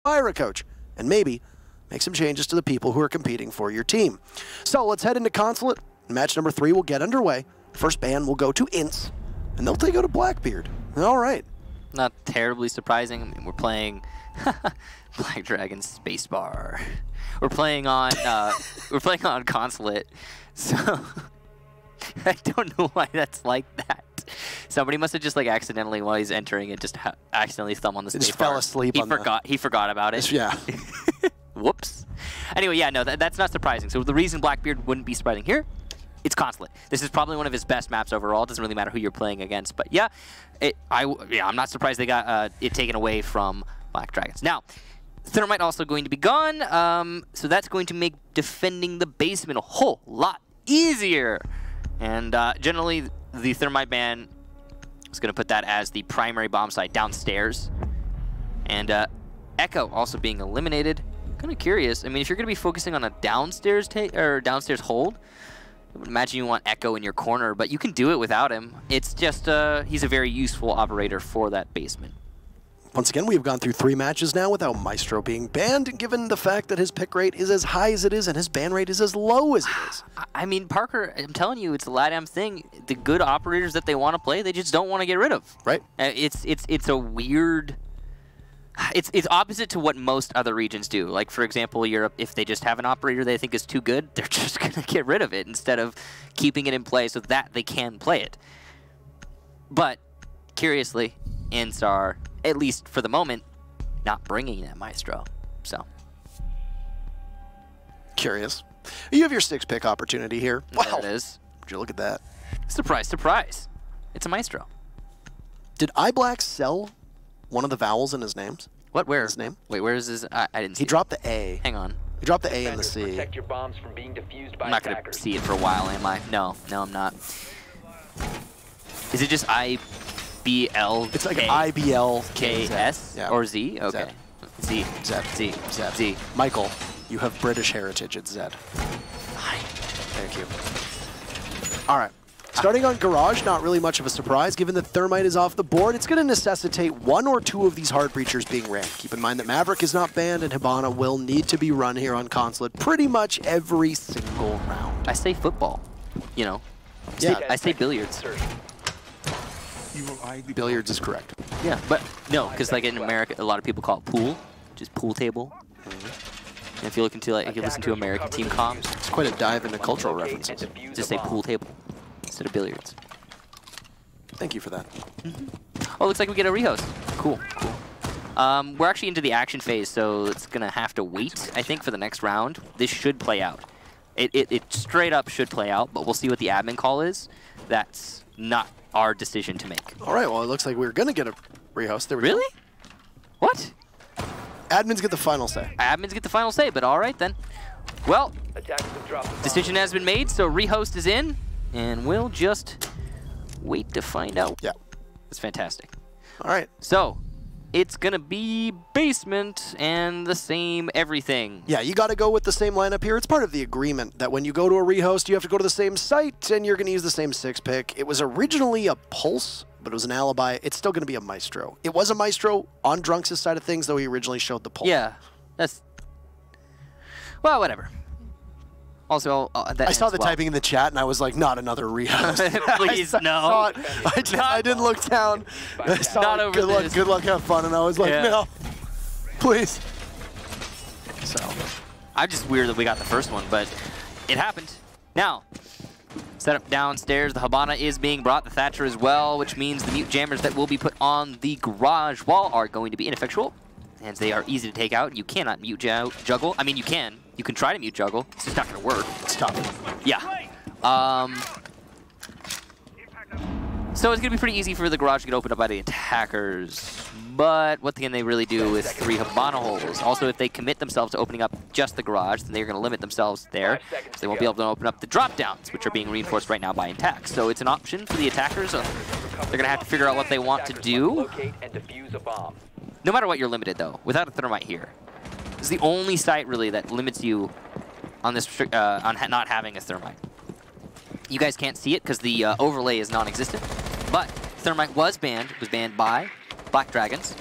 fire a coach, and maybe make some changes to the people who are competing for your team. So let's head into Consulate. Match number 3 will get underway. First ban will go to INTZ, and they'll take out a Blackbeard. All right. Not terribly surprising. I mean, we're playing Black Dragons Spacebar. We're playing on Consulate, so I don't know why that's like that. Somebody must have just like accidentally, while he's entering it, just accidentally thumb on the spacebar. Just fell asleep. He forgot about it. Yeah. Whoops. Anyway, yeah, no, that's not surprising. So the reason Blackbeard wouldn't be surprising here, it's Consulate. This is probably one of his best maps overall. It doesn't really matter who you're playing against, but yeah, I'm not surprised they got it taken away from Black Dragons. Now, Thermite also going to be gone, so that's going to make defending the basement a whole lot easier. And generally, the Thermite ban is going to put that as the primary bomb site downstairs. And Echo also being eliminated. Kind of curious. I mean, if you're going to be focusing on a downstairs downstairs hold, I would imagine you want Echo in your corner, but you can do it without him. It's just he's a very useful operator for that basement. Once again, we've gone through 3 matches now without Maestro being banned, given the fact that his pick rate is as high as it is and his ban rate is as low as it is. I mean, Parker, I'm telling you, it's a LATAM thing. The good operators that they want to play, they just don't want to get rid of. Right. It's a weird... It's opposite to what most other regions do. Like, for example, Europe, if they just have an operator they think is too good, they're just going to get rid of it instead of keeping it in play so that they can play it. But, curiously, INTZ are, at least for the moment, not bringing that Maestro. So. Curious. You have your 6 pick opportunity here. Wow. There it is. Would you look at that? Surprise, surprise. It's a Maestro. Did iBlack sell one of the vowels in his names? What? Where? His name? Wait, where is his? I didn't see. He dropped the A. Hang on. He dropped the A and the C. Protect your bombs from being defused by I'm not going to see it for a while, am I? No, I'm not. Is it just IBL? It's like IBLKS. Yeah. Or Z? Okay. Z. Z. Michael, you have British heritage at Z. Hi. Thank you. All right. Starting on Garage, not really much of a surprise. Given that Thermite is off the board, it's going to necessitate 1 or 2 of these hard breachers being ran. Keep in mind that Maverick is not banned, and Hibana will need to be run here on Consulate pretty much every single round. I say football, you know. Yeah. I say billiards. Billiards is correct. Yeah, but no, because like in America, a lot of people call it pool, just pool table. And if you look into if you listen to American team comms, it's quite a dive into cultural references. Just say pool table instead of billiards. Thank you for that. Oh, looks like we get a rehost. Cool. We're actually into the action phase, so it's gonna have to wait, I think, for the next round. This should play out. It straight up should play out, but we'll see what the admin call is. That's not our decision to make. All right, well, it looks like we're gonna get a rehost. There we go. Really? What? Admins get the final say. Admins get the final say, but all right then. Well, decision has been made, so rehost is in, and we'll just wait to find out. Yeah. That's fantastic. All right. So, it's gonna be basement and the same everything. Yeah, you gotta go with the same lineup here. It's part of the agreement that when you go to a rehost, you have to go to the same site, and you're gonna use the same 6 pick. It was originally a Pulse, but it was an alibi. It's still going to be a Maestro. It was a Maestro on Drunks' side of things, though he originally showed the Pulse. Yeah, that's... Well, whatever. Also, I saw the typing in the chat, and I was like, not another rehost. Please, no. I didn't look down. I saw not over good luck, have fun, and I was like, no, please. So, I'm just weird that we got the first one, but it happened. Now, set up downstairs. The Hibana is being brought, the Thatcher as well, which means the mute jammers that will be put on the garage wall are going to be ineffectual, and they are easy to take out. You cannot mute juggle. I mean, you can. You can try to mute juggle. It's just not going to work. It's tough. Yeah. So it's going to be pretty easy for the garage to get opened up by the attackers. But what can they really do with 3 Hibana holes? Also, if they commit themselves to opening up just the garage, then they're going to limit themselves there. So they won't be able to open up the drop-downs, which are being reinforced right now by Intact. So it's an option for the attackers. They're going to have to figure out what they want to do. No matter what, you're limited, though, without a Thermite here. This is the only site, really, that limits you on this on not having a Thermite. You guys can't see it because the overlay is non-existent, but Thermite was banned. It was banned by Black Dragons.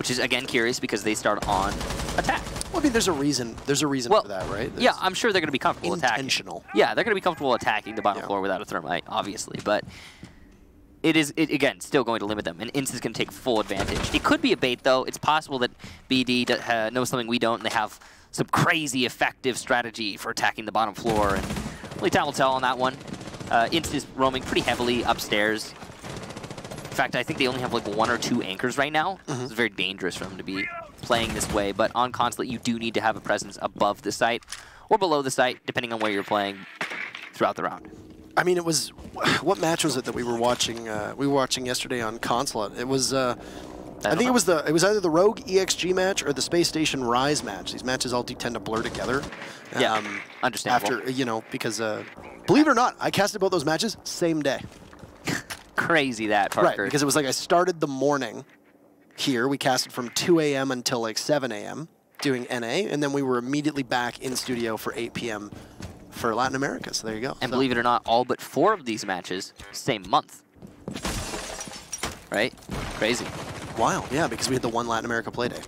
which is, again, curious because they start on attack. Well, I mean, there's a reason. There's a reason for that, right? Yeah, I'm sure they're going to be comfortable intentional. attacking. Yeah, they're going to be comfortable attacking the bottom floor without a thermite, obviously, but it is, again, still going to limit them, and INTZ is going to take full advantage. It could be a bait, though. It's possible that BD knows something we don't, and they have some crazy effective strategy for attacking the bottom floor, and only time will tell on that one. INTZ is roaming pretty heavily upstairs. In fact, I think they only have like 1 or 2 anchors right now. It's very dangerous for them to be playing this way, but on Consulate, you do need to have a presence above the site or below the site, depending on where you're playing throughout the round. I mean, it was, what match was it that we were watching? We were watching yesterday on Consulate. It was, I think it was either the Rogue EXG match or the Space Station Rise match. These matches all do tend to blur together. Yeah, understandable. After, you know, because, believe it or not, I casted both those matches same day. Crazy that, Parker. Right, because it was like I started the morning here. We casted from 2 a.m. until like 7 a.m. doing NA, and then we were immediately back in studio for 8 p.m. for Latin America. So there you go. And believe it or not, all but 4 of these matches, same month. Right? Crazy. Wild, yeah, because we had the one Latin America play day.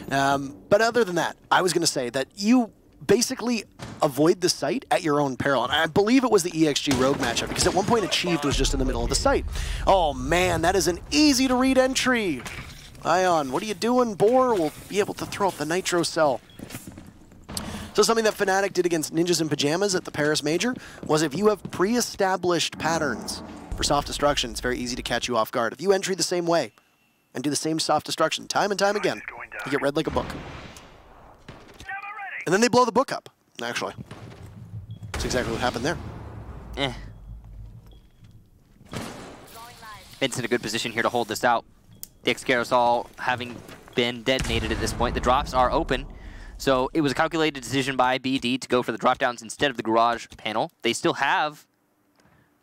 But other than that, I was going to say that you basically avoid the site at your own peril. And I believe it was the EXG Rogue matchup, because at one point Achieved was just in the middle of the site. Oh man, that is an easy to read entry. Ion, what are you doing? Boar will be able to throw up the Nitro Cell. So something that Fnatic did against Ninjas in Pajamas at the Paris Major was if you have pre-established patterns for soft destruction, it's very easy to catch you off guard. If you entry the same way and do the same soft destruction time and time again, you get read like a book. And then they blow the book up, actually. That's exactly what happened there. It's in a good position here to hold this out. The X-Carousel having been detonated at this point. The drops are open. So it was a calculated decision by BD to go for the drop-downs instead of the garage panel. They still have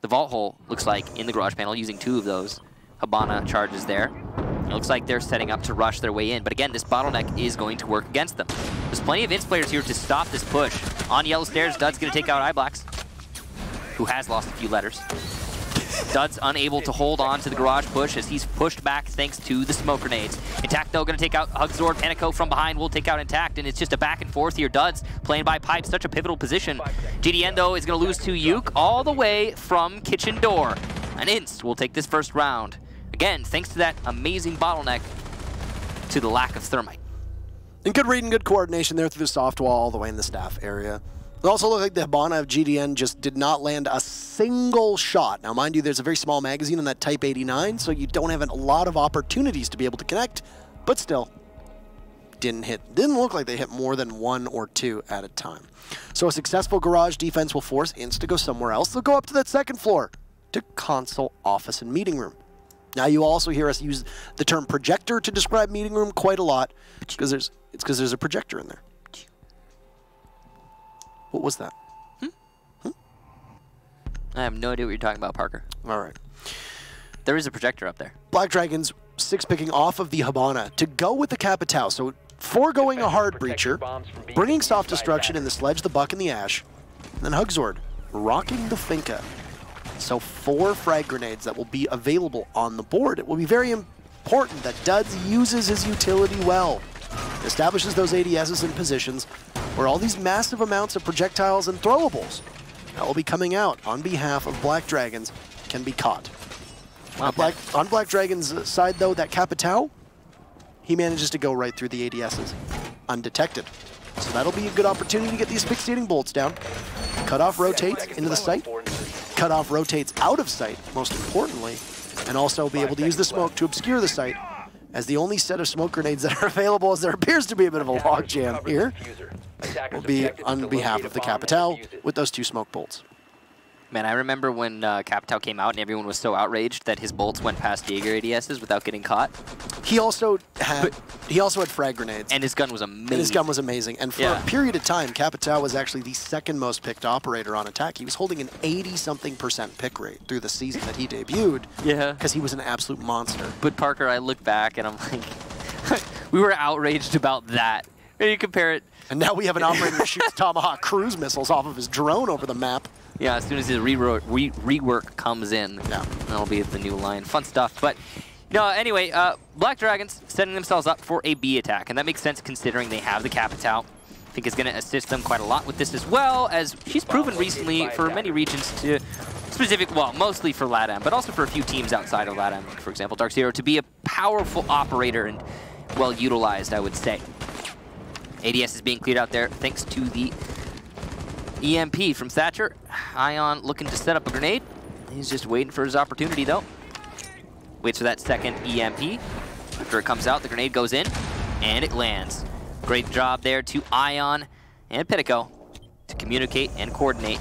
the vault hole, looks like, in the garage panel, using 2 of those Hibana charges there. It looks like they're setting up to rush their way in. But again, this bottleneck is going to work against them. There's plenty of INTZ players here to stop this push. On yellow stairs, Dud's going to take out iBlacks, who has lost a few letters. Dud's unable to hold on to the garage push as he's pushed back thanks to the smoke grenades. Intact, though, going to take out Hugzord. Panico from behind will take out Intact, and it's just a back and forth here. Dud's playing by pipe, such a pivotal position. GDN, though, is going to lose to Yuke all the way from kitchen door. And INTZ will take this first round. Again, thanks to that amazing bottleneck, to the lack of thermite. And good read and good coordination there through the soft wall all the way in the staff area. It also looked like the Hibana of GDN just did not land a single shot. Now, mind you, there's a very small magazine on that Type 89, so you don't have a lot of opportunities to be able to connect, but still, didn't look like they hit more than 1 or 2 at a time. So a successful garage defense will force INTZ to go somewhere else. They'll go up to that second floor, to console, office, and meeting room. Now, you also hear us use the term projector to describe meeting room quite a lot, because there's a projector in there. What was that? I have no idea what you're talking about, Parker. All right. There is a projector up there. Black Dragons 6-picking off of the Hibana to go with the Capitao. So foregoing a hard breacher, bringing soft destruction in the Sledge, the Buck, and the Ash, and then Hugzord rocking the Finka. So 4 frag grenades that will be available on the board. It will be very important that Duds uses his utility well. Establishes those ADSs in positions where all these massive amounts of projectiles and throwables that will be coming out on behalf of Black Dragons can be caught. On Black Dragon's side, though, that Capitao, he manages to go right through the ADSs undetected. So that'll be a good opportunity to get these fixating bolts down. Cutoff rotates into the site. Cutoff rotates out of sight, most importantly, and also be able to use the smoke to obscure the site, as the only set of smoke grenades that are available, as there appears to be a bit of a logjam here, will be on behalf of the Capitao with those 2 smoke bolts. Man, I remember when Capitao came out and everyone was so outraged that his bolts went past Jaeger ADSs without getting caught. He also had frag grenades. And his gun was amazing. And his gun was amazing. And for a period of time, Capitao was actually the 2nd most picked operator on attack. He was holding an 80-something% pick rate through the season that he debuted. Yeah. Because he was an absolute monster. But Parker, I look back and I'm like, we were outraged about that. And you compare it. And now we have an operator who shoots Tomahawk cruise missiles off of his drone over the map. Yeah, as soon as the rework comes in, that'll be the new line. Fun stuff. But, No, anyway, Black Dragons setting themselves up for a B attack, and that makes sense considering they have the Capitao. I think it's going to assist them quite a lot with this as well, as she's proven recently for many regions to well, mostly for LATAM, but also for a few teams outside of LATAM, for example, Dark Zero, to be a powerful operator and well utilized, I would say. ADS is being cleared out there thanks to the EMP from Thatcher. Ion looking to set up a grenade. He's just waiting for his opportunity, though. Waits for that second EMP. After it comes out, the grenade goes in, and it lands. Great job there to Ion and Pitico to communicate and coordinate,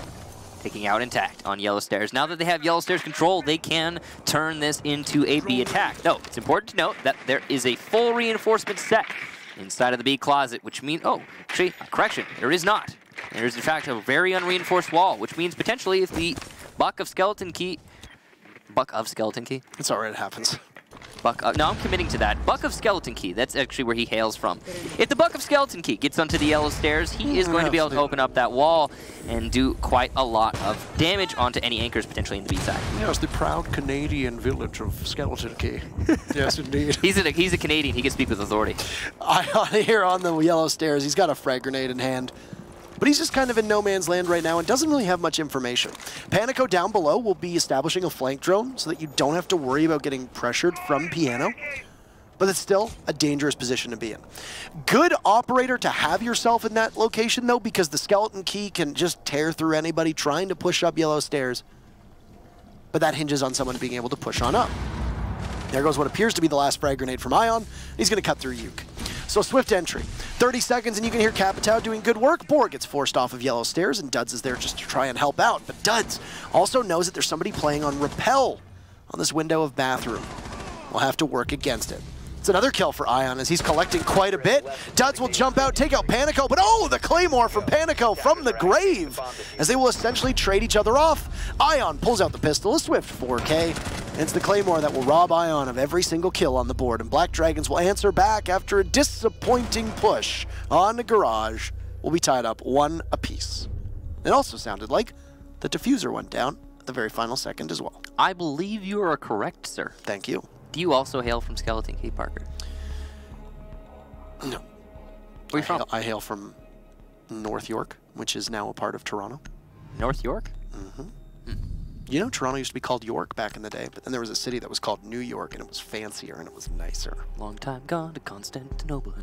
taking out Intact on Yellow Stairs. Now that they have Yellow Stairs control, they can turn this into a B attack. Though, it's important to note that there is a full reinforcement set inside of the B closet, which means, oh, actually, correction, there is not. There is, in fact, a very unreinforced wall, which means potentially if the Buck of Skeleton Key... It's alright, it happens. No, I'm committing to that. Buck of Skeleton Key, that's actually where he hails from. If the Buck of Skeleton Key gets onto the Yellow Stairs, he is going to be able to open up that wall and do quite a lot of damage onto any anchors potentially in the B side. Yes, the proud Canadian village of Skeleton Key. Yes, indeed. He's a Canadian, he can speak with authority. Here on the Yellow Stairs, he's got a frag grenade in hand. But he's just kind of in no man's land right now and doesn't really have much information. Panico down below will be establishing a flank drone so that you don't have to worry about getting pressured from Piano. But it's still a dangerous position to be in. Good operator to have yourself in that location, though, because the Skeleton Key can just tear through anybody trying to push up Yellow Stairs. But that hinges on someone being able to push on up. There goes what appears to be the last frag grenade from Ion. He's going to cut through Uke. So swift entry. 30 seconds and you can hear Capitao doing good work. Boar gets forced off of Yellow Stairs and Duds is there just to try and help out. But Duds also knows that there's somebody playing on Repel on this window of Bathroom. We'll have to work against it. It's another kill for Ion as he's collecting quite a bit. Duds will jump out, take out Panico, but oh, the Claymore from Panico from the grave as they will essentially trade each other off. Ion pulls out the pistol, a swift 4K. And it's the Claymore that will rob Ion of every single kill on the board, and Black Dragons will answer back after a disappointing push on the Garage. Will be tied up 1 apiece. It also sounded like the diffuser went down at the very final second as well. I believe you are correct, sir. Thank you. Do you also hail from Skeleton Key, Parker? No. Where are you from? I hail from North York, which is now a part of Toronto. North York? Mm-hmm. You know, Toronto used to be called York back in the day, but then there was a city that was called New York, and it was fancier and it was nicer. Long time gone to Constantinople.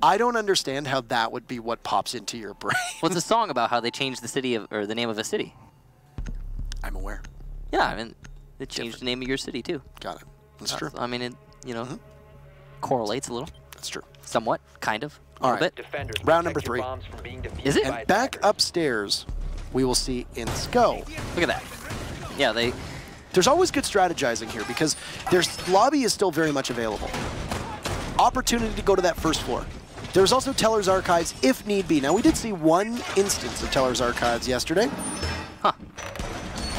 I don't understand how that would be what pops into your brain. Well, it's a song about how they changed the city or the name of a city. I'm aware. Yeah, I mean, they changed the name of your city too. Got it. That's true. I mean, it, you know, correlates a little. That's true. Somewhat, kind of. All right. Round number 3. Is it? And back upstairs, we will see INTZ. Look at that. Yeah, There's always good strategizing here because their lobby is still very much available. Opportunity to go to that first floor. There's also Teller's Archives if need be. Now, we did see one instance of Teller's Archives yesterday. Huh.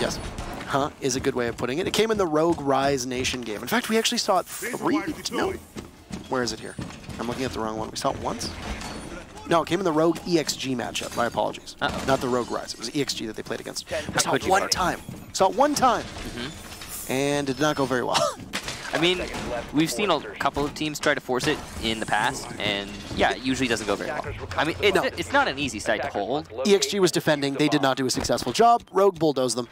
Yes. Huh is a good way of putting it. It came in the Rogue Rise Nation game. In fact, we actually saw it 3. No. Where is it here? I'm looking at the wrong one. We saw it once? No, it came in the Rogue EXG matchup. My apologies. Not the Rogue Rise. It was EXG that they played against. We saw it one time. Saw it one time. And it did not go very well. I mean, we've seen a couple of teams try to force it in the past, and yeah, it usually doesn't go very well. I mean, it's not an easy site to hold. EXG was defending. They did not do a successful job. Rogue bulldozed them.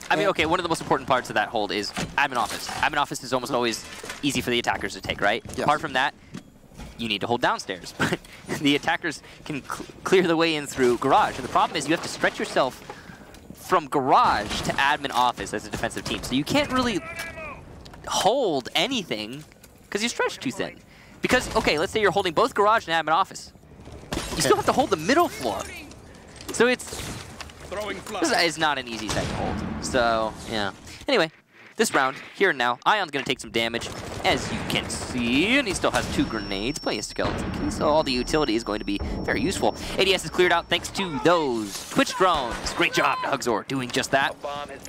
I mean, okay, one of the most important parts of that hold is admin office. Admin office is almost always easy for the attackers to take, right? Yes. Apart from that, you need to hold downstairs. But the attackers can clear the way in through garage. And the problem is you have to stretch yourself from garage to admin office as a defensive team. So you can't really hold anything because you're stretched too thin. Because, okay, let's say you're holding both garage and admin office. You still have to hold the middle floor. So this is not an easy site to hold. So, yeah. Anyway, this round, here and now, Ion's going to take some damage, as you can see, and he still has 2 grenades, playing a Skeleton Key, so all the utility is going to be very useful. ADS is cleared out thanks to those Twitch drones. Great job to Hugzor doing just that,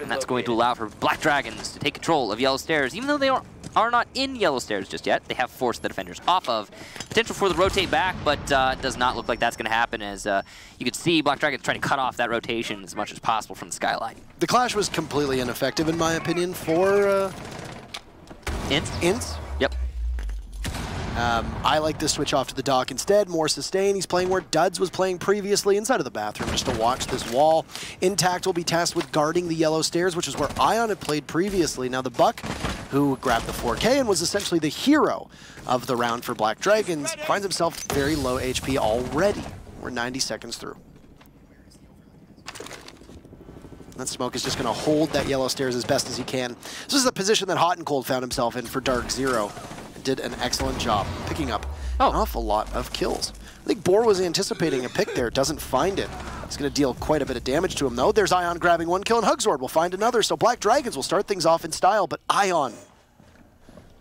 and that's going to allow for Black Dragons to take control of Yellow Stairs, even though they are not in Yellow Stairs just yet. They have forced the defenders off of. Potential for the rotate back, but it does not look like that's going to happen, as you can see Black Dragons trying to cut off that rotation as much as possible from the skyline. The clash was completely ineffective, in my opinion, for INTZ. Yep. I like this switch off to the dock instead. More sustain. He's playing where Duds was playing previously, inside of the bathroom, just to watch this wall. Intact will be tasked with guarding the yellow stairs, which is where Ion had played previously. Now the Buck, who grabbed the 4K and was essentially the hero of the round for Black Dragons, finds himself very low HP already. We're 90 seconds through. That smoke is just going to hold that yellow stairs as best as he can. This is the position that Hot and Cold found himself in for Dark Zero. Did an excellent job picking up an awful lot of kills. I think Boar was anticipating a pick there, doesn't find it. It's going to deal quite a bit of damage to him, though. There's Ion grabbing one kill, and Hugzord will find another, so Black Dragons will start things off in style, but Ion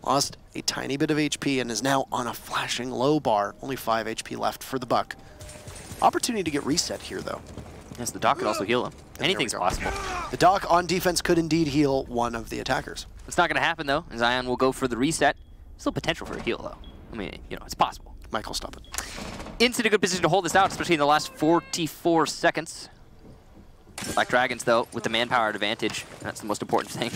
lost a tiny bit of HP and is now on a flashing low bar. Only 5 HP left for the Buck. Opportunity to get reset here, though. Yes, the Doc could also heal him. Anything's possible. The Doc on defense could indeed heal one of the attackers. It's not going to happen, though, as Ion will go for the reset. Still potential for a heal, though. I mean, you know, it's possible. Michael, stop it. INTZ in a good position to hold this out, especially in the last 44 seconds. Black Dragons, though, with the manpower advantage. That's the most important thing.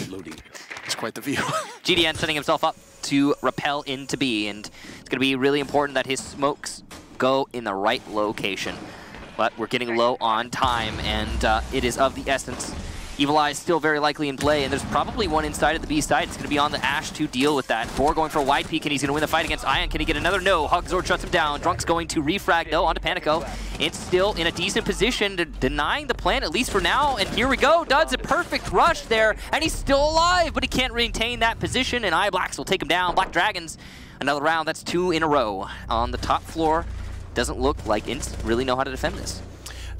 It's quite the view. GDN setting himself up to rappel into B, and it's going to be really important that his smokes go in the right location. But we're getting low on time, and it is of the essence. Evil Eye is still very likely in play, and there's probably one inside of the B side. It's going to be on the Ash to deal with that. Boar going for a wide peek, and he's going to win the fight against Ion. Can he get another? No. Hugzord shuts him down. Drunk's going to refrag, though, onto Panico. It's still in a decent position, denying the plan, at least for now. And here we go. Duds a perfect rush there, and he's still alive, but he can't maintain that position, and iBlacks will take him down. Black Dragons, another round. That's 2 in a row on the top floor. Doesn't look like INTZ really know how to defend this.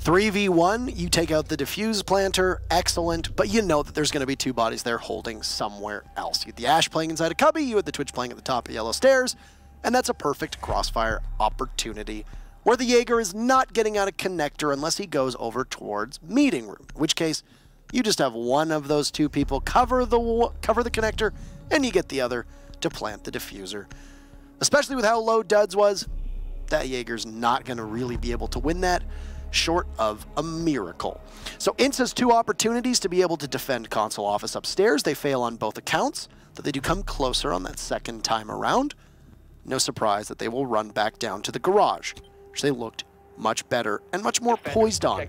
3v1, you take out the defuse planter, excellent, but you know that there's going to be 2 bodies there holding somewhere else. You had the Ash playing inside a cubby, you had the Twitch playing at the top of yellow stairs, and that's a perfect crossfire opportunity where the Jaeger is not getting out of connector unless he goes over towards meeting room, in which case you just have one of those 2 people cover the connector, and you get the other to plant the diffuser. Especially with how low Duds was, that Jaeger's not going to really be able to win that, short of a miracle. So INTZ has 2 opportunities to be able to defend console office upstairs. They fail on both accounts, but they do come closer on that second time around. No surprise that they will run back down to the garage, which they looked much better and much more poised on.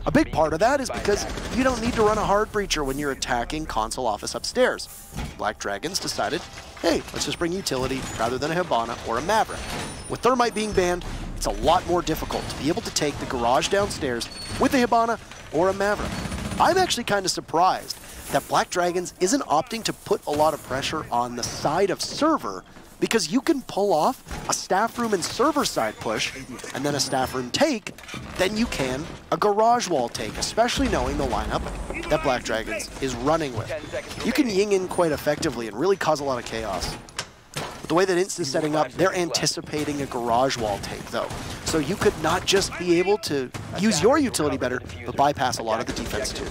A big part of that is because you don't need to run a hard breacher when you're attacking console office upstairs. Black Dragons decided, hey, let's just bring utility rather than a Hibana or a Maverick. With Thermite being banned, it's a lot more difficult to be able to take the garage downstairs with a Hibana or a Maverick. I'm actually kind of surprised that Black Dragons isn't opting to put a lot of pressure on the side of server, because you can pull off a staff room and server side push and then a staff room take than you can a garage wall take, especially knowing the lineup that Black Dragons is running with. You can ying in quite effectively and really cause a lot of chaos. But the way that INTZ is setting up, they're anticipating a garage wall take, though. So you could not just be able to use your utility better, but bypass a lot of the defense, too.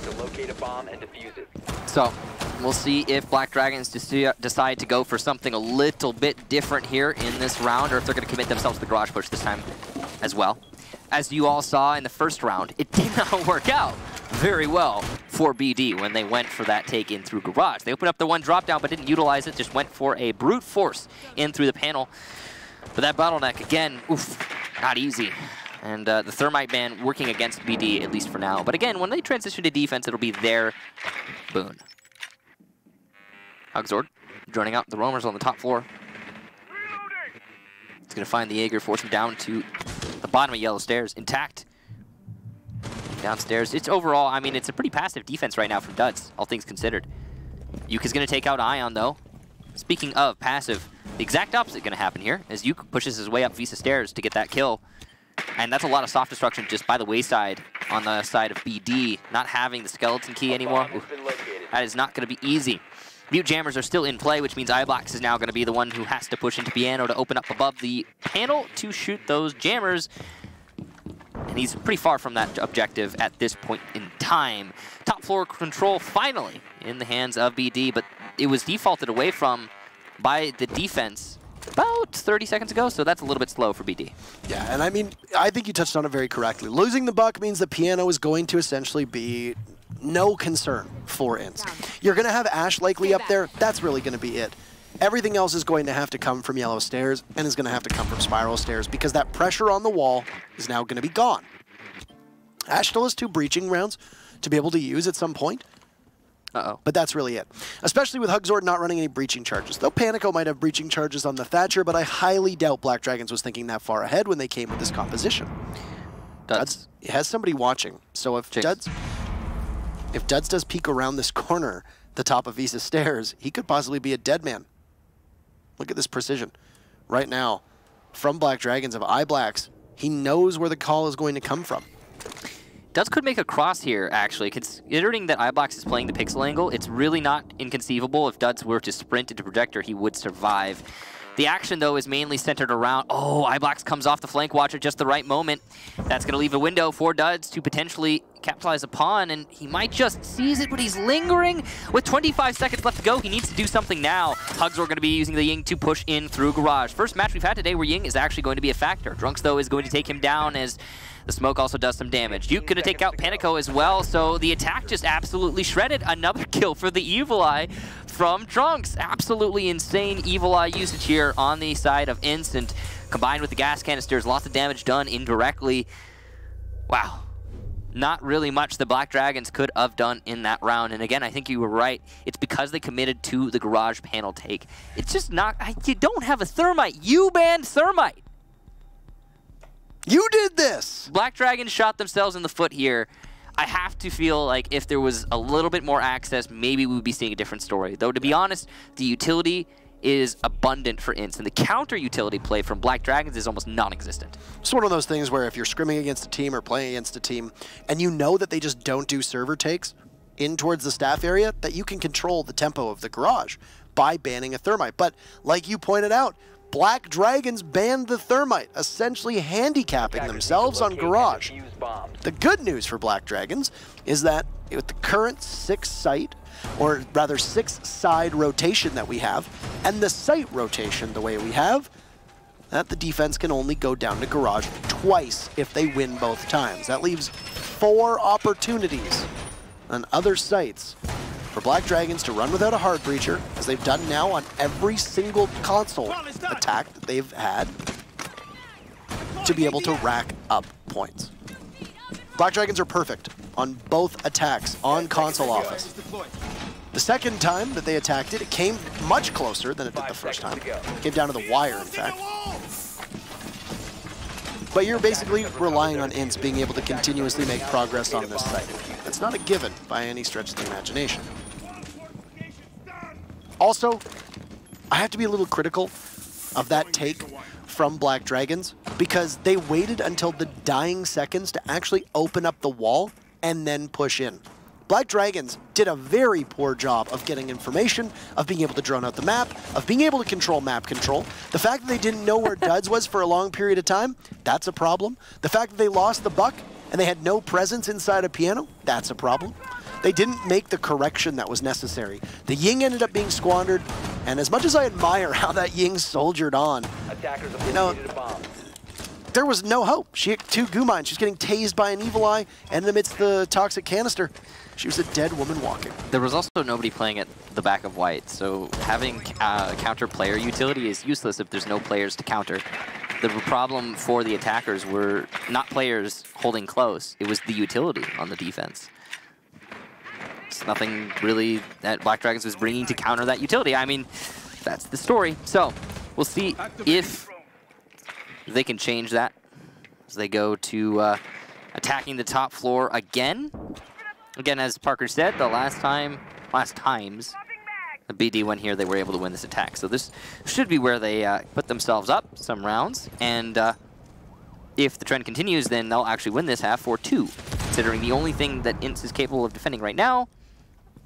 So we'll see if Black Dragons decide to go for something a little bit different here in this round, or if they're going to commit themselves to the garage push this time as well. As you all saw in the first round, it did not work out very well for BD when they went for that take in through garage. They opened up the one drop down but didn't utilize it, just went for a brute force in through the panel. But that bottleneck, again, oof, not easy. And the Thermite ban working against BD, at least for now. But again, when they transition to defense, it'll be their boon. Hugzord joining out the roamers on the top floor. He's going to find the Jaeger, force him down to the bottom of yellow stairs, intact. Downstairs, it's overall, I mean, it's a pretty passive defense right now from Duds, all things considered. Yuka's going to take out Ion, though. Speaking of passive, the exact opposite going to happen here, as Yuka pushes his way up Visa stairs to get that kill. And that's a lot of soft destruction just by the wayside on the side of BD, not having the skeleton key anymore. Oof, that is not going to be easy. Mute jammers are still in play, which means iBlacks is now going to be the one who has to push into Piano to open up above the panel to shoot those jammers. And he's pretty far from that objective at this point in time. Top floor control finally in the hands of BD, but it was defaulted away from by the defense about 30 seconds ago, so that's a little bit slow for BD. Yeah, and I mean, I think you touched on it very correctly. Losing the Buck means the Piano is going to essentially be no concern for INTZ. You're going to have Ash likely up there. That's really going to be it. Everything else is going to have to come from yellow stairs and is going to have to come from spiral stairs because that pressure on the wall is now going to be gone. Ash still has 2 breaching rounds to be able to use at some point. Uh-oh. But that's really it. Especially with Hugzord not running any breaching charges. Though Panico might have breaching charges on the Thatcher, but I highly doubt Black Dragons was thinking that far ahead when they came with this composition. Duds. It has somebody watching. So if Duds does peek around this corner, the top of Visa's stairs, he could possibly be a dead man. Look at this precision. Right now, from Black Dragons of iBlacks, he knows where the call is going to come from. Duds could make a cross here, actually. Considering that iBlacks is playing the pixel angle, it's really not inconceivable if Duds were to sprint into Projector, he would survive. The action, though, is mainly centered around, oh, iBlacks comes off the flank watch at just the right moment. That's going to leave a window for Duds to potentially capitalize upon, and he might just seize it, but he's lingering. With 25 seconds left to go, he needs to do something now. Hugs are going to be using the Ying to push in through Garage. First match we've had today where Ying is actually going to be a factor. Drunks, though, is going to take him down as the smoke also does some damage. Duke going to take out Panico as well, so the attack just absolutely shredded. Another kill for the Evil Eye from Drunks. Absolutely insane Evil Eye usage here on the side of INTZ, and combined with the gas canisters, lots of damage done indirectly. Wow. Not really much the Black Dragons could have done in that round. And again, I think you were right. It's because they committed to the Garage panel take. It's just not, you don't have a Thermite. You banned Thermite. You did this! Black Dragons shot themselves in the foot here. I have to feel like if there was a little bit more access, maybe we would be seeing a different story. Though, to be honest, the utility is abundant for INTZ, and the counter utility play from Black Dragons is almost non-existent. It's one of those things where if you're scrimming against a team or playing against a team, and you know that they just don't do server takes in towards the staff area, that you can control the tempo of the Garage by banning a Thermite. But like you pointed out, Black Dragons banned the Thermite, essentially handicapping themselves on Garage. The good news for Black Dragons is that with the current 6-site, or rather 6-side rotation that we have, and the site rotation the way we have, that the defense can only go down to Garage twice if they win both times. That leaves 4 opportunities on other sites for Black Dragons to run without a hard breacher, as they've done now on every single console attack that they've had, to be able to rack up points. Black Dragons are perfect on both attacks on console office. The second time that they attacked it, it came much closer than it did the first time. It came down to the wire, in fact. But you're basically relying on INTZ being able to continuously make progress on this site. It's not a given by any stretch of the imagination. Also, I have to be a little critical of that take from Black Dragons because they waited until the dying seconds to actually open up the wall and then push in. Black Dragons did a very poor job of getting information, of being able to drone out the map, of being able to control map control. The fact that they didn't know where Duds was for a long period of time, that's a problem. The fact that they lost the buck and they had no presence inside a piano, that's a problem. They didn't make the correction that was necessary. The Ying ended up being squandered, and as much as I admire how that Ying soldiered on, you know, there was no hope. She hit 2 goo mines. She's getting tased by an Evil Eye, and amidst the toxic canister, she was a dead woman walking. There was also nobody playing at the back of white, so having counter player utility is useless if there's no players to counter. The problem for the attackers were not players holding close. It was the utility on the defense. It's nothing really that Black Dragons was bringing to counter that utility. I mean, that's the story. So we'll see if they can change that as they go to attacking the top floor again. Again, as Parker said, the last times the BD went here, they were able to win this attack. So this should be where they put themselves up some rounds. And if the trend continues, then they'll actually win this half for 2, considering the only thing that INTZ is capable of defending right now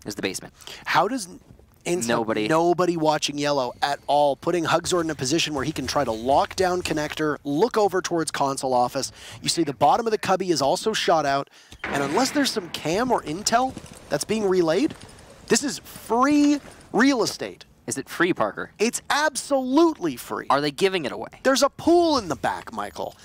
is the basement. How does INTZ nobody watching yellow at all, putting Hugzord in a position where he can try to lock down connector, look over towards console office. You see the bottom of the cubby is also shot out, and unless there's some cam or intel that's being relayed, this is free real estate. Is it free, Parker? It's absolutely free. Are they giving it away? There's a pool in the back, Michael.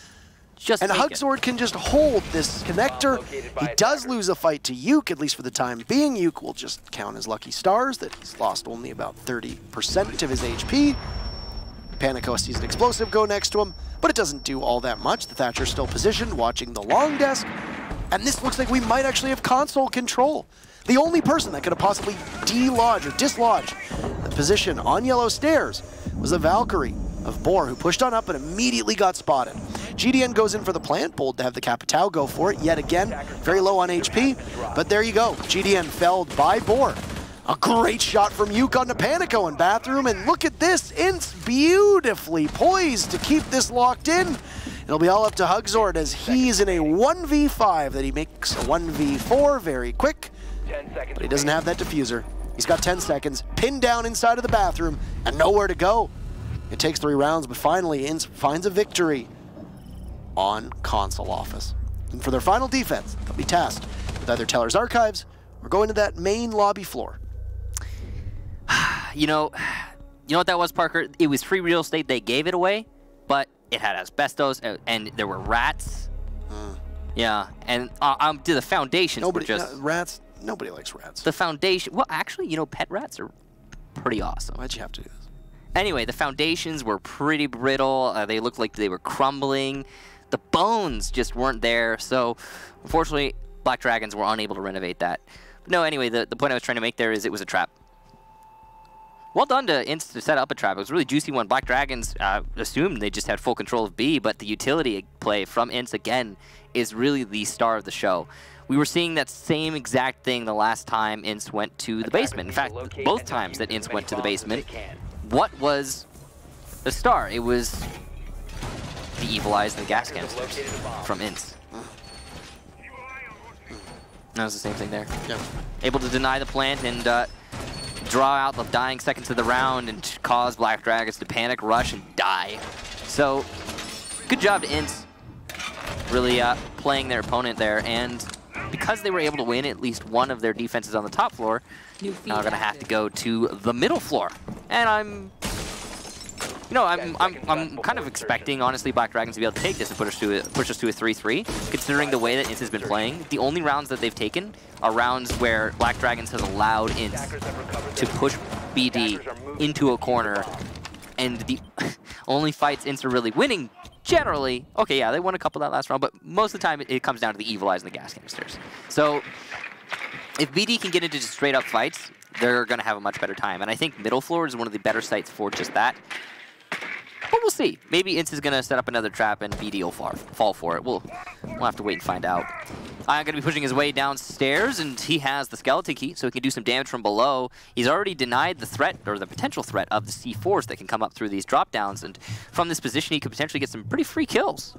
Just And make it. Hugzord can just hold this connector. He does lose a fight to Yuke, at least for the time being. Yuke will just count as lucky stars that he's lost only about 30% of his HP. Panico sees an explosive go next to him, but it doesn't do all that much. The Thatcher's still positioned, watching the long desk. And this looks like we might actually have console control. The only person that could have possibly delodge or dislodge the position on yellow stairs was a Valkyrie of Boar, who pushed on up and immediately got spotted. GDN goes in for the plant, bold to have the Capitao go for it yet again. Very low on HP, but there you go. GDN felled by Boar. A great shot from Yuke on the Panico in Bathroom, and look at this, INTZ beautifully poised to keep this locked in. It'll be all up to Hugzord as he's in a 1v5 that he makes a 1v4 very quick, but he doesn't have that diffuser. He's got 10 seconds, pinned down inside of the Bathroom, and nowhere to go. It takes 3 rounds, but finally INTZ finds a victory on Console Office. And for their final defense, they'll be tasked with either Teller's Archives or going to that main lobby floor. You know what that was, Parker? It was free real estate. They gave it away, but it had asbestos and there were rats. Yeah, and the foundations were just... rats, nobody likes rats. The foundation... Well, actually, you know, pet rats are pretty awesome. Why'd you have to do this? Anyway, the foundations were pretty brittle. They looked like they were crumbling. The bones just weren't there. So, unfortunately, Black Dragons were unable to renovate that. But no, anyway, the point I was trying to make there is it was a trap. Well done to INTZ to set up a trap. It was a really juicy one. Black Dragons assumed they just had full control of B, but the utility play from INTZ, again, is really the star of the show. We were seeing that same exact thing the last time INTZ went to the basement. In fact, both times that INTZ went to the basement, what was the star? It was the Evil Eyes and the gas canisters from INTZ. That was the same thing there. Yeah. Able to deny the plant and draw out the dying seconds of the round and cause Black Dragons to panic, rush, and die. So, good job to INTZ, really playing their opponent there. And because they were able to win at least one of their defenses on the top floor, now they're gonna have to go to the middle floor. And I'm kind of expecting, honestly, Black Dragons to be able to take this and push us to a 3-3. Considering the way that INTZ has been playing, the only rounds that they've taken are rounds where Black Dragons has allowed INTZ to push BD into a corner, and the only fights INTZ are really winning, generally, okay, yeah, they won a couple that last round, but most of the time it comes down to the Evil Eyes and the gas canisters. So if BD can get into just straight up fights, they're going to have a much better time. And I think middle floor is one of the better sites for just that. But we'll see. Maybe INTZ is going to set up another trap and BD will fall for it. We'll have to wait and find out. I'm going to be pushing his way downstairs, and he has the skeleton key, so he can do some damage from below. He's already denied the threat, or the potential threat, of the C4s that can come up through these drop downs, and from this position he could potentially get some pretty free kills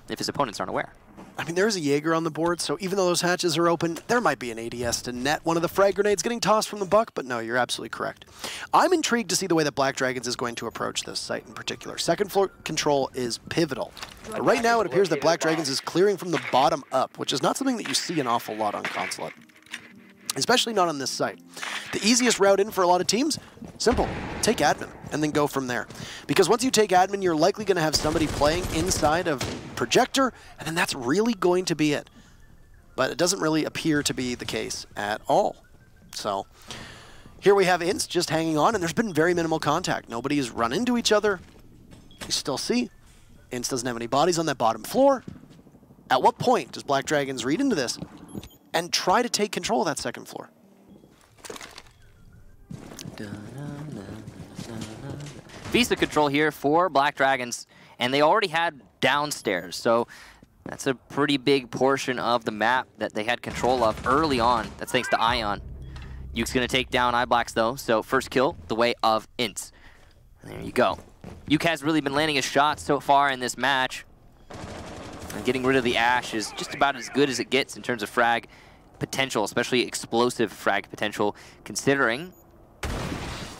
if his opponents aren't aware. I mean, there's a Jaeger on the board, so even though those hatches are open, there might be an ADS to net one of the frag grenades getting tossed from the buck, but no, you're absolutely correct. I'm intrigued to see the way that Black Dragons is going to approach this site in particular. Second floor control is pivotal. But right now, it appears that Black Dragons is clearing from the bottom up, which is not something that you see an awful lot on console, especially not on this site. The easiest route in for a lot of teams, simple, take admin and then go from there. Because once you take admin, you're likely going to have somebody playing inside of projector, and then that's really going to be it. But it doesn't really appear to be the case at all. So here we have INTZ just hanging on, and there's been very minimal contact. Nobody has run into each other. You still see INTZ doesn't have any bodies on that bottom floor. At what point does Black Dragons read into this and try to take control of that second floor? Visa control here for Black Dragons, and they already had downstairs, so that's a pretty big portion of the map that they had control of early on. That's thanks to Ion. Yuke's going to take down iBlacks, though, so first kill, the way of INTZ. There you go. Yuke has really been landing his shots so far in this match, and getting rid of the Ash is just about as good as it gets in terms of frag potential, especially explosive frag potential, considering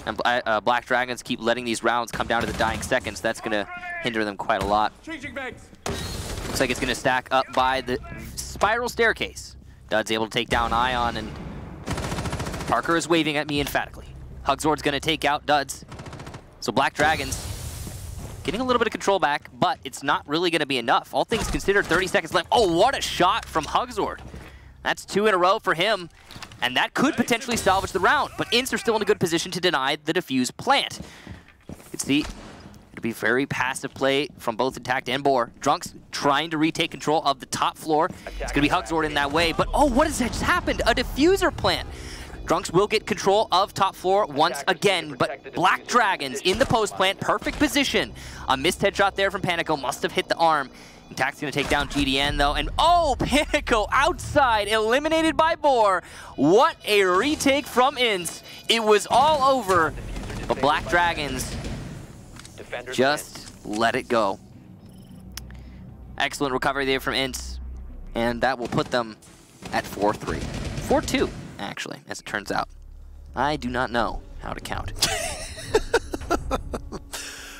and Black Dragons keep letting these rounds come down to the dying seconds. That's going to hinder them quite a lot. Looks like it's going to stack up by the spiral staircase. Dud's able to take down Ion, and Parker is waving at me emphatically. Hugzord's going to take out Duds. So Black Dragons getting a little bit of control back, but it's not really going to be enough. All things considered, 30 seconds left. Oh, what a shot from Hugzord. That's 2 in a row for him, and that could potentially salvage the round, but INTZ are still in a good position to deny the defuse plant. You can see it'll be very passive play from both Intact and Boar. Drunks trying to retake control of the top floor. It's going to be Hugzord in that way, but oh, what has just happened? A diffuser plant. Drunks will get control of top floor once again, but Black Dragons in the post plant, perfect position. A missed headshot there from Panico, must have hit the arm. Intact's gonna take down GDN though, and oh, Panico outside, eliminated by Boar. What a retake from INTZ. It was all over, but Black Dragons just let it go. Excellent recovery there from INTZ, and that will put them at 4-3. 4-2. Actually, as it turns out. I do not know how to count.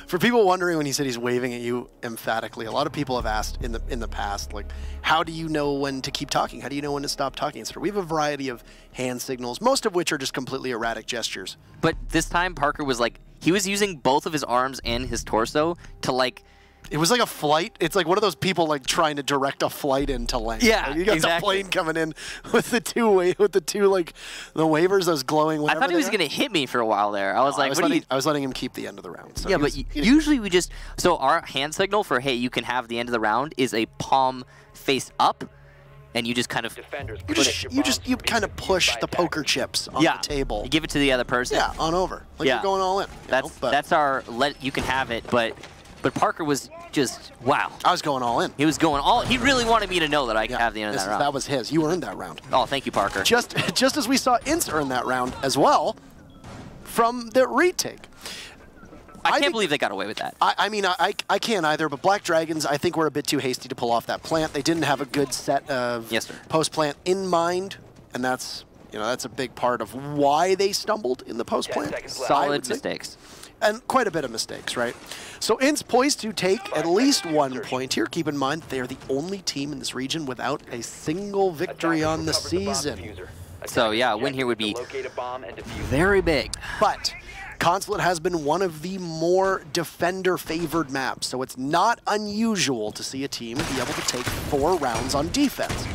For people wondering when he said he's waving at you emphatically, a lot of people have asked in the past, like, how do you know when to keep talking? How do you know when to stop talking? So we have a variety of hand signals, most of which are just completely erratic gestures. But this time, Parker was like, he was using both of his arms and his torso to like... It was like a flight. It's like one of those people like trying to direct a flight into land. Yeah, like you got the plane coming in with the two like the wavers, those glowing. I thought he was gonna hit me for a while there. I was like, I was letting him keep the end of the round. So yeah, but usually we just our hand signal for hey, you can have the end of the round is a palm face up, and you just kind of you kind of push the poker chips on the table. You give it to the other person. Yeah, on over. Like you're going all in. That's our you can have it, but Parker was just, wow. I was going all in. He was going all, he really wanted me to know that I could have the end of that round. That was his. You earned that round. Oh, thank you, Parker. Just as we saw INTZ earn that round as well from the retake. I can't believe they got away with that. I mean, I can't either, but Black Dragons, I think, were a bit too hasty to pull off that plant. They didn't have a good set of post-plant in mind, and that's a big part of why they stumbled in the post-plant. Solid mistakes. And quite a bit of mistakes, right? So INTZ poised to take at least 1 point here. Keep in mind, they are the only team in this region without a single victory on the season. So yeah, a win here would be very big. But Consulate has been one of the more defender-favored maps, so it's not unusual to see a team be able to take 4 rounds on defense.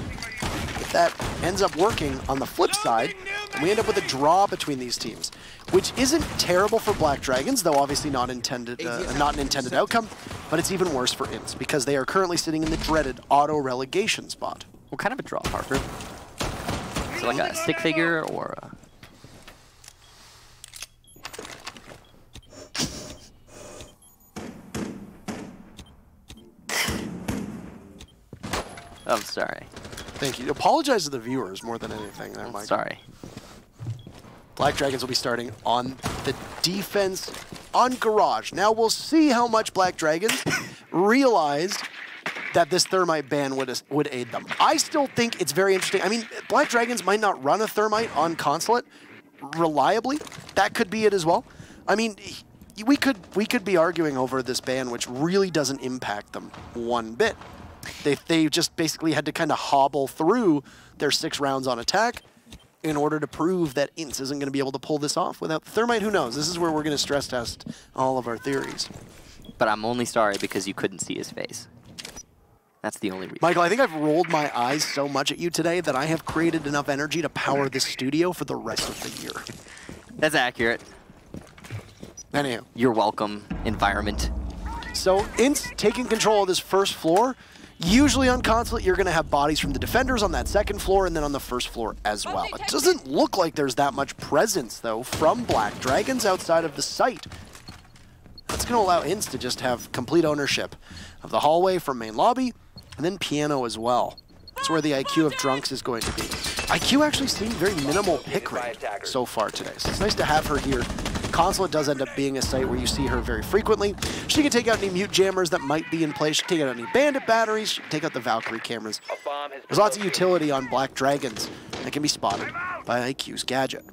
If that ends up working on the flip side, and we end up with a draw between these teams, which isn't terrible for Black Dragons, though obviously not an intended outcome, but it's even worse for INTZ because they are currently sitting in the dreaded auto-relegation spot. What kind of a draw, Parker? Is it like a stick figure or a... I'm sorry. Thank you. Apologize to the viewers more than anything there, Mike. Sorry. Black Dragons will be starting on the defense on Garage. Now we'll see how much Black Dragons realized that this Thermite ban would aid them. I still think it's very interesting. I mean, Black Dragons might not run a Thermite on Consulate reliably. That could be it as well. I mean, we could be arguing over this ban, which really doesn't impact them one bit. They just basically had to kind of hobble through their 6 rounds on attack in order to prove that INTZ isn't going to be able to pull this off without the Thermite. Who knows? This is where we're going to stress test all of our theories. But I'm only sorry because you couldn't see his face. That's the only reason. Michael, I think I've rolled my eyes so much at you today that I have created enough energy to power this studio for the rest of the year. That's accurate. Anyhow. You're welcome, environment. So INTZ taking control of this first floor. Usually on Consulate, you're going to have bodies from the defenders on that second floor and then on the first floor as well. It doesn't look like there's that much presence, though, from Black Dragons outside of the site. That's going to allow INTZ to just have complete ownership of the hallway from main lobby and then piano as well. That's where the IQ of Drunks is going to be. IQ actually seemed very minimal pick rate so far today, so it's nice to have her here. Consulate does end up being a site where you see her very frequently. She can take out any mute jammers that might be in place. She can take out any bandit batteries. She can take out the Valkyrie cameras. There's lots of utility on Black Dragons that can be spotted by IQ's gadget.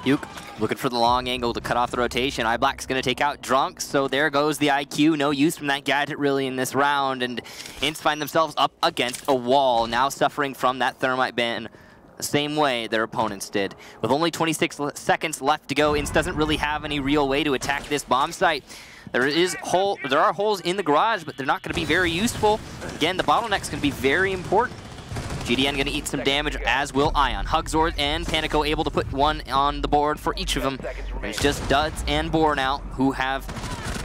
Uke looking for the long angle to cut off the rotation. iBlack's going to take out Drunks, so there goes the IQ. No use from that gadget really in this round, and INTZ find themselves up against a wall, now suffering from that Thermite ban the same way their opponents did. With only 26 seconds left to go, INTZ doesn't really have any real way to attack this bomb site. There are holes in the garage, but they're not going to be very useful. Again, the bottleneck's going to be very important. GDN going to eat some damage, as will Ion. Hugzord and Panico able to put one on the board for each of them. It's just Duds and Boar now, who have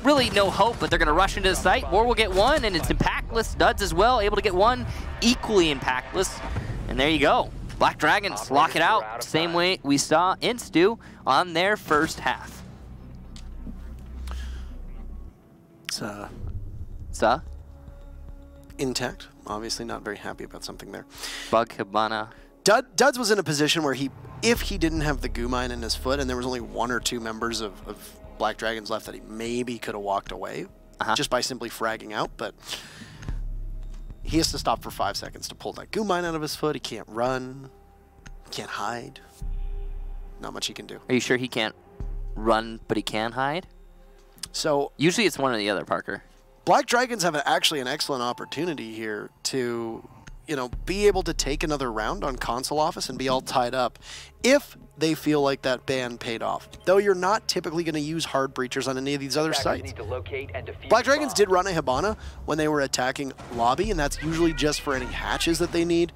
really no hope, but they're going to rush into the site. Boar will get one, and it's impactless. Duds as well, able to get one, equally impactless. And there you go. Black Dragons lock it out, same way we saw INTZ do on their first half. Intact. Obviously not very happy about something there. Bug Hibana. Duds was in a position where if he didn't have the goo mine in his foot and there was only 1 or 2 members of Black Dragons left, that he maybe could have walked away just by simply fragging out, but he has to stop for 5 seconds to pull that goo mine out of his foot. He can't run, can't hide. Not much he can do. Are you sure he can't run, but he can hide? So usually it's one or the other, Parker. Black Dragons have actually an excellent opportunity here to, be able to take another round on console office and be all tied up if they feel like that ban paid off. Though you're not typically going to use hard breachers on any of these other sites. Black Dragons did run a Hibana when they were attacking lobby, and that's usually just for any hatches that they need.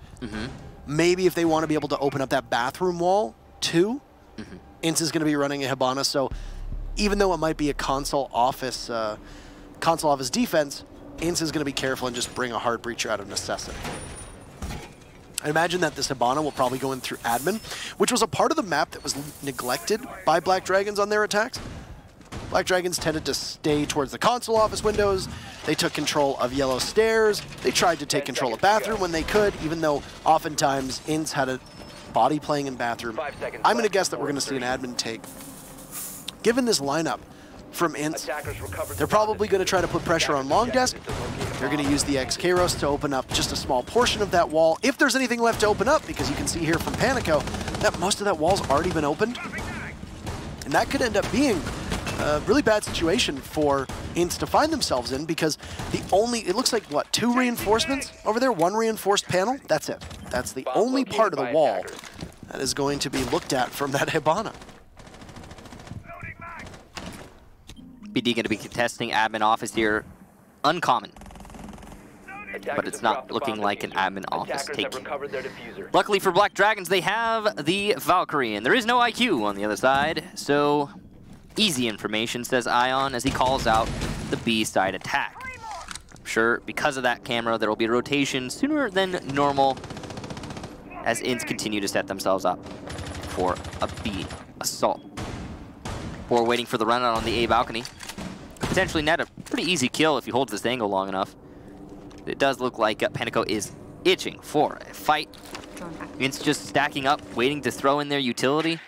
Maybe if they want to be able to open up that bathroom wall too, INTZ is going to be running a Hibana. So even though it might be a console office defense, INTZ is going to be careful and just bring a hard breacher out of necessity. I imagine that this Hibana will probably go in through admin, which was a part of the map that was neglected by Black Dragons on their attacks. Black Dragons tended to stay towards the console office windows. They took control of yellow stairs. They tried to take control of bathroom when they could, even though oftentimes INTZ had a body playing in bathroom. I'm going to guess that we're going to see an admin take. Given this lineup from INTZ, they're probably going to try to put pressure on long desk. They're going to use the XKROS to open up just a small portion of that wall, if there's anything left to open up, because you can see here from Panico that most of that wall's already been opened. And that could end up being a really bad situation for INTZ to find themselves in, because it looks like, what, 2 reinforcements over there? 1 reinforced panel? That's it. That's the only part of the wall that is going to be looked at from that Hibana. BD going to be contesting admin office here. Uncommon. But it's not looking like an admin office taking. Luckily for Black Dragons, they have the Valkyrie, and there is no IQ on the other side, so easy information, says Ion as he calls out the B side attack. I'm sure because of that camera, there will be a rotation sooner than normal as INTZ continue to set themselves up for a B assault. Or waiting for the run out on the A balcony. Potentially net a pretty easy kill if he holds this angle long enough. It does look like Panico is itching for a fight. INTZ just stacking up, waiting to throw in their utility.